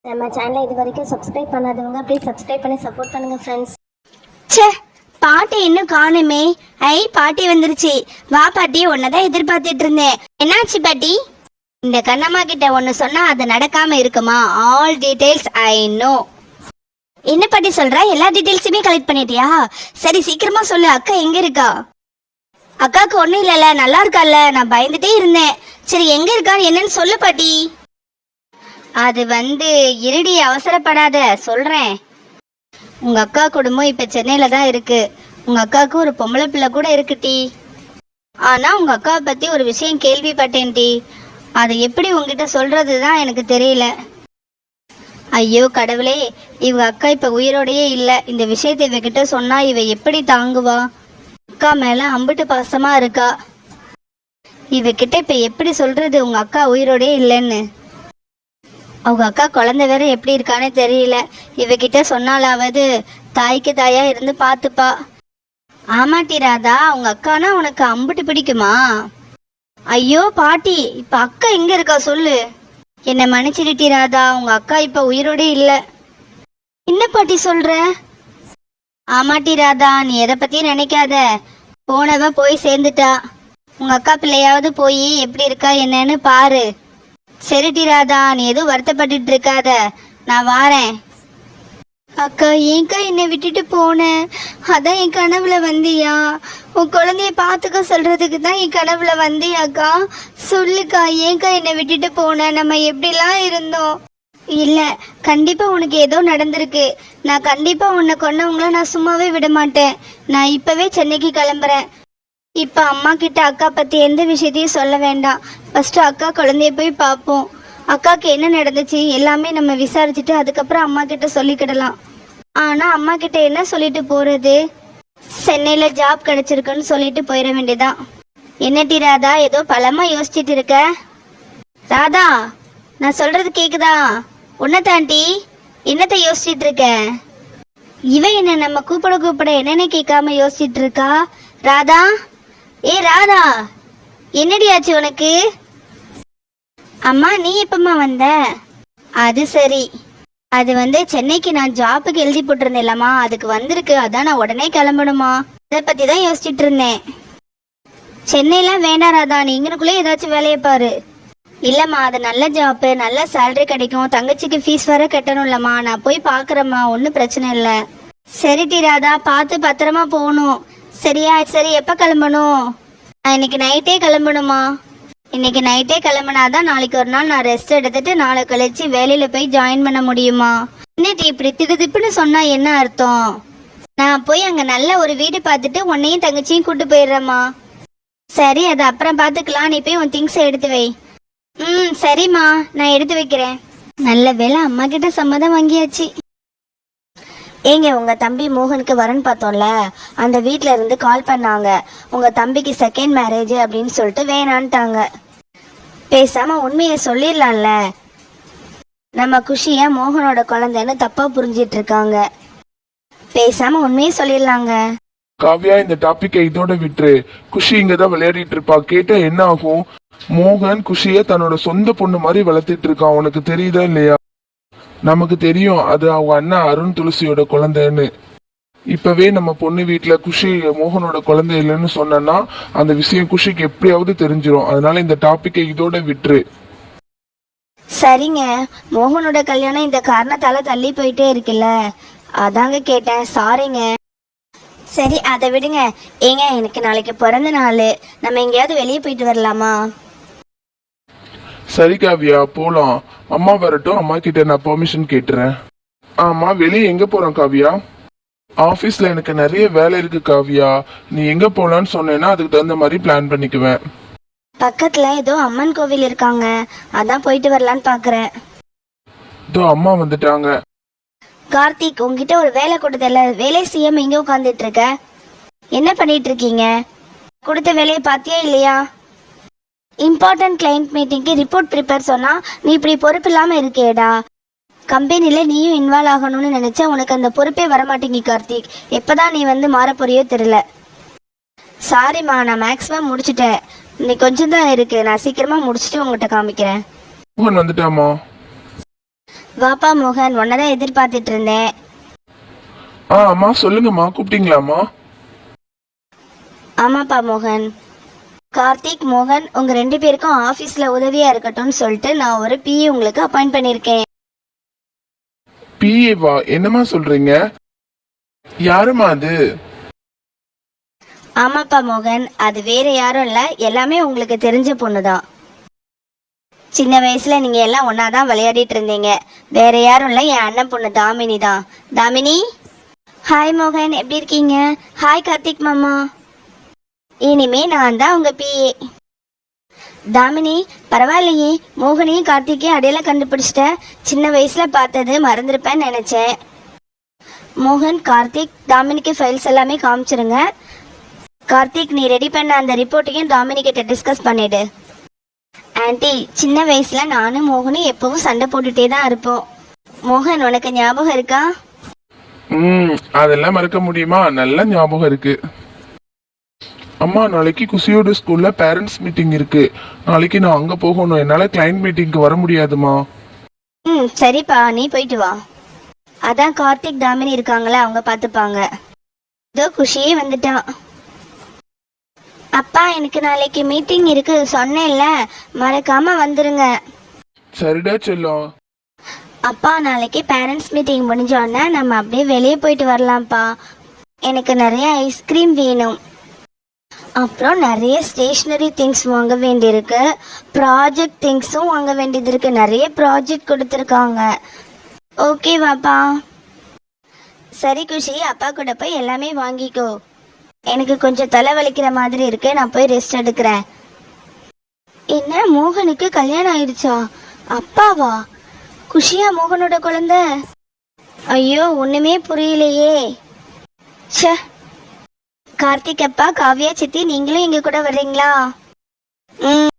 நம்ம சேனலை இது வரைக்கும் சப்ஸ்கிரைப் பண்ணாதவங்க ப்ளீஸ் சப்ஸ்கிரைப் பண்ணி சப்போர்ட் பண்ணுங்க ஃப்ரெண்ட்ஸ். ச்சே, பாட்டி இன்னும் காணுமே. ஐ, பாட்டி வந்துருச்சு. வா பாட்டி, உன்னதான் எதிர்பார்த்துட்டு இருந்தேன். என்னாச்சு பாட்டி? இந்த கண்ணம்மா கிட்ட ஒன்னு சொன்னா அது நடக்காம இருக்குமா? All details I know. என்ன பாட்டி சொல்ற? எல்லா டீடைல்ஸுமே கலெக்ட் பண்ணிட்டியா? சரி, சீக்கிரமா சொல்லு. அக்கா எங்க இருக்கா? அக்காவுக்கு ஒண்ணும் இல்லல, நல்லா இருக்கால. நான் பயந்துட்டே இருந்தேன். சரி, எங்க இருக்கான்னு என்னன்னு சொல்லு பாட்டி. அது இருடி, அவசரப்படாத, சொல்றேன். உங்க அக்கா குடும்பம் இப்ப சென்னையில தான் இருக்கு. உங்க அக்காவுக்கு ஒரு பொம்பளை பிள்ளை கூட இருக்கு டி. ஆனா உங்க அக்காவை பத்தி ஒரு விஷயம் கேள்விப்பட்டேன் டி. அதை எப்படி உங்ககிட்ட சொல்றதுதான் எனக்கு தெரியல. ஐயோ கடவுளே, இவங்க அக்கா இப்ப உயிரோடையே இல்ல. இந்த விஷயத்தை இவகிட்ட சொன்னா இவ எப்படி தாங்குவா? அக்கா மேல அம்பிட்டு பாசமா இருக்கா. இவகிட்ட இப்ப எப்படி சொல்றது உங்க அக்கா உயிரோடே இல்லைன்னு? அவங்க அக்கா குழந்தை வேற எப்படி இருக்கானே தெரியல. இவகிட்ட சொன்னாலாவது தாய்க்கு தாயா இருந்து பாத்துப்பா. ஆமாட்டி ராதா, அவங்க அக்கானா உனக்கு அம்புட்டு பிடிக்குமா? ஐயோ பாட்டி, இப்ப அக்கா எங்க இருக்கா சொல்லு. என்ன மன்னிச்சிருட்டி ராதா, உங்க அக்கா இப்ப உயிரோட இல்ல. என்ன பாட்டி சொல்ற? ஆமாட்டி ராதா, நீ எதை பத்தியும் நினைக்காத. போனவ போய் சேர்ந்துட்டா. உங்க அக்கா பிள்ளையாவது போய் எப்படி இருக்கா என்னன்னு பாரு. சரிட்டி ராதா, நீ எதுவும் வருத்தப்பட்டு இருக்காத, நான் வாரேன். அக்கா, ஏன்க்கா என்னை விட்டுட்டு போன? அதான் என் கனவுல வந்தியா? உன் குழந்தைய பாத்துக்க சொல்றதுக்கு தான் என் கனவுல வந்தியாக்கா? சொல்லுக்கா, ஏன்க்கா என்னை விட்டுட்டு போன? நம்ம எப்படிலாம் இருந்தோம். இல்ல, கண்டிப்பா உனக்கு ஏதோ நடந்திருக்கு. நான் கண்டிப்பா உன்னை கொன்னவங்கள நான் சும்மாவே விட மாட்டேன். நான் இப்பவே சென்னைக்கு கிளம்புறேன். இப்ப அம்மா கிட்ட அக்கா பத்தி எந்த விஷயத்தையும் சொல்ல வேண்டாம். ஃபர்ஸ்ட் அக்கா குழந்தைய போய் பார்ப்போம். அக்காக்கு என்ன நடந்துச்சு எல்லாமே நம்ம விசாரிச்சுட்டு அதுக்கப்புறம் அம்மா கிட்ட சொல்லிக்கிடலாம். ஆனா அம்மா கிட்ட என்ன சொல்லிட்டு போறது? சென்னையில ஜாப் கிடைச்சிருக்குன்னு சொல்லிட்டு போயிட வேண்டியதான். என்னட்டி ராதா, ஏதோ பலமா யோசிச்சுட்டு இருக்க? ராதா, நான் சொல்றது கேக்குதா? உன்னதாண்டி என்னத்த யோசிச்சுட்டு இருக்க? இவ என்ன நம்ம கூப்பிட என்னன்னு கேட்காம யோசிச்சுட்டு இருக்கா? ராதா, ஏ ராதா, என்னடி ஆச்சு உனக்கு? அம்மா, நீ எப்பமா வந்த? அது சரி, அது சென்னைக்கு நான் ஜாப்புக்கு எழுதி போட்டிருந்தேன்லம்மா, அதுக்கு வந்திருக்கு. அதான் நான் உடனே கிளம்பணுமா, அதை பத்தி தான் யோசிச்சுட்டு இருந்தேன். சென்னைலாம் வேண்டாம் ராதா, நீ இங்கனுக்குள்ளே ஏதாச்சும் வேலையை பாரு. இல்லம்மா, அது நல்ல ஜாப்பு, நல்ல சேலரி கிடைக்கும். தங்கச்சிக்கு ஃபீஸ் வர கட்டணும்லம்மா. நான் போய் பாக்குறேம்மா, ஒன்னும் பிரச்சனை இல்லை. சரிட்டி ராதா, பார்த்து பத்திரமா போகணும். சரியா? சரி, எப்ப கிளம்பணும்? இன்னைக்கு நைட்டே கிளம்பணுமா? இன்னைக்கு நைட்டே கிளம்பினாதான் நாளைக்கு ஒரு நாள் நான் ரெஸ்ட் எடுத்துட்டு நாளை கழிச்சு வேலையில போய் ஜாயின் பண்ண முடியுமா? இன்னைக்கு இப்படி திடுதிப்புன்னு சொன்னா என்ன அர்த்தம்? நான் போய் அங்க நல்ல ஒரு வீடு பார்த்துட்டு உன்னையும் தங்கச்சியும் கூட்டு போயிடுறேம்மா. சரி, அது அப்புறம் பாத்துக்கலாம். நீ போய் உன் திங்ஸ் எடுத்து வை. சரிம்மா, நான் எடுத்து வைக்கிறேன். நல்ல வேலை அம்மா கிட்ட சம்மதம் வாங்கியாச்சு. ஏங்க, உங்க தம்பி மோகனுக்கு வரன் பார்த்தோம்ல, அந்த வீட்ல இருந்து கால் பண்ணாங்க. உங்க தம்பிக்கு செகண்ட் மேரேஜ் அப்படின்னு சொல்லிட்டு வேணான்ட்டாங்க. பேசாம உண்மையை சொல்லிடலாம்ல. நம்ம குஷிய மோகனோட குழந்தைன்னு தப்பா புரிஞ்சிட்டு இருக்காங்க. பேசாம உண்மையை சொல்லிடலாங்க. காவ்யா, இந்த டாபிக்கை இதோட விட்டுரு. குஷி இங்கதான் விளையாடிட்டு இருப்பா. கேட்டா என்ன ஆகும்? மோகன் குஷிய தன்னோட சொந்த பொண்ணு மாதிரி வளர்த்துட்டு இருக்கான். உனக்கு தெரியுதா இல்லையா? நமக்கு தெரியும் அது அவங்க அண்ணா அருண் துளசியோட குழந்தைன்னு. இப்பவே நம்ம பொண்ணு வீட்டுல குஷி மோகனோட குழந்தை இல்லைன்னு சொன்னா அந்த விஷயம் குஷிக்கு எப்படியாவது தெரிஞ்சிடும். அதனால இந்த டாபிக்கை இதோட விட்டுரு. சரிங்க, மோகனோட கல்யாணம் இந்த காரணத்தால தள்ளி போயிட்டே இருக்குல்ல, அதாங்க கேட்டேன். சாரிங்க. சரி, அதை விடுங்க. ஏங்க, எனக்கு நாளைக்கு பிறந்த நாள், நம்ம எங்கேயாவது வெளியே போயிட்டு வரலாமா? சரி காவியா, போலாம். அம்மா வரட்டும், அம்மா கிட்ட நான் பெர்மிஷன் கேட்டுறேன். ஆமா, வெளியே எங்க போறோம் காவியா? ஆபீஸ்ல எனக்கு நிறைய வேலை இருக்கு காவியா. நீ எங்க போலான்னு சொன்னேன்னா அதுக்கு தகுந்த மாதிரி பிளான் பண்ணிக்குவேன். பக்கத்துல ஏதோ அம்மன் கோவில் இருக்காங்க, அதான் போயிட்டு வரலான்னு பாக்குறேன். இதோ அம்மா வந்துட்டாங்க. கார்த்திக், உங்ககிட்ட ஒரு வேலை கொடுத்தல, வேலை செய்யாம இங்க உட்காந்துட்டு இருக்க. என்ன பண்ணிட்டு இருக்கீங்க? கொடுத்த வேலையை பாத்தியா இல்லையா? இம்பார்ட்டன்ட் கிளைண்ட் மீட்டிங்க்கு ரிப்போர்ட் ப்ரிப்பேர் சொன்னா நீ இப்படி பொறுப்பு இல்லாம இருக்கேடா. கம்பெனில நீயும் இன்வால்வ் ஆகணும்னு நினைச்சா உனக்கு அந்த பொறுப்பே வரமாட்டேங்கி கார்த்திக். எப்பதான் நீ மாற போறியோ தெரியல. சாரிம்மா, நான் மேக்ஸிமம் முடிச்சுட்டேன். நீ கொஞ்சம் தான் இருக்கு, நான் சீக்கிரமா முடிச்சுட்டு உங்ககிட்ட காமிக்கிறேன். வந்துட்டாமா? வாப்பா மோகன், உன்னதான் எதிர்பார்த்துட்டு இருந்தேன். அம்மா சொல்லுங்கம்மா, கூப்பிட்டீங்களாம்மா? ஆமாப்பா மோகன். கார்த்திக், மோகன், உங்க 2 பேருக்கும் ஆபீஸ்ல உதவியா இருக்கட்டும்னு சொல்லிட்டு நான் ஒரு பிஏ உங்களுக்கு அப்பாயிண்ட் பண்ணிருக்கேன். பிஏவா? என்னம்மா சொல்றீங்க? யாருமா அது? ஆமாப்பா மோகன், அது வேற யாரும் இல்ல, எல்லாமே உங்களுக்கு தெரிஞ்ச பொண்ணுதான். சின்ன வயசுல நீங்க எல்லாம் ஒன்னாதான் விளையாடிட்டு இருந்தீங்க. வேற யாரும் இல்ல, என் அண்ணன் பொண்ணு தாமினி தான். தாமினி. ஹாய் மோகன், எப்படி இருக்கீங்க? ஹாய் கார்த்திக் மாமா. இனிமே நான் தான் உங்க பிஏ. தாமினி, பரவாயில்லையே, மோகனையும் கார்த்திக்கையும் அடையாளம் கண்டுபிடிச்சிட்ட. சின்ன வயசுல பார்த்தது மறந்துருப்பேன்னு நினைச்சேன். மோகன், கார்த்திக், தாமினிக்கு ஃபைல்ஸ் எல்லாமே காமிச்சிருங்க. கார்த்திக், நீ ரெடி பண்ண அந்த ரிப்போர்ட்டையும் தாமினி கிட்ட டிஸ்கஸ் பண்ணிடு. ஆன்ட்டி, சின்ன வயசுல நானும் மோகனும் எப்பவும் சண்டை போட்டுட்டே தான் இருப்போம். மோகன், உனக்கு ஞாபகம் இருக்கா? அதெல்லாம் மறக்க முடியுமா? நல்ல ஞாபகம் இருக்கு. அம்மா, நாளைக்கு குஷியோட ஸ்கூல்ல பேரண்ட்ஸ் மீட்டிங் இருக்கு. நாளைக்கு நான் அங்க போகணும். என்னால கிளைண்ட் மீட்டிங்க்கு வர முடியாதுமா. சரிப்பா, நீ போயிட்டு வா. அதான் கார்த்திக் தாமினி இருக்காங்களா, அவங்க பாத்துப்பாங்க. இதோ குஷியே வந்துட்டான். அப்பா, எனக்கு நாளைக்கு மீட்டிங் இருக்கு சொன்னேன்ல, மறக்காம வந்துருங்க. சரிடா செல்லம். அப்பா, நாளைக்கு பேரண்ட்ஸ் மீட்டிங் முடிஞ்சோன்னா நம்ம அப்படியே வெளியே போயிட்டு வரலாம்ப்பா. எனக்கு நிறைய ஐஸ்கிரீம் வேணும். அப்புறம் நிறைய ஸ்டேஷ்னரி திங்ஸ் வாங்க வேண்டியிருக்கு. ப்ராஜெக்ட் திங்ஸும் வாங்க வேண்டியது இருக்கு. நிறைய ப்ராஜெக்ட் கொடுத்துருக்காங்க. ஓகேவாப்பா? சரி குஷி, அப்பா கூட போய் எல்லாமே வாங்கிக்கோ. எனக்கு கொஞ்சம் தலை வலிக்கிற மாதிரி இருக்கு, நான் போய் ரெஸ்ட் எடுக்கிறேன். என்ன, மோகனுக்கு கல்யாணம் ஆயிடுச்சா? அப்பாவா? குஷியா மோகனோட குழந்தை? ஐயோ, ஒண்ணுமே புரியலையே. ச்சே. கார்த்திக் அப்பா, காவ்யா சித்தி, நீங்களும் எங்க கூட வர்றீங்களா?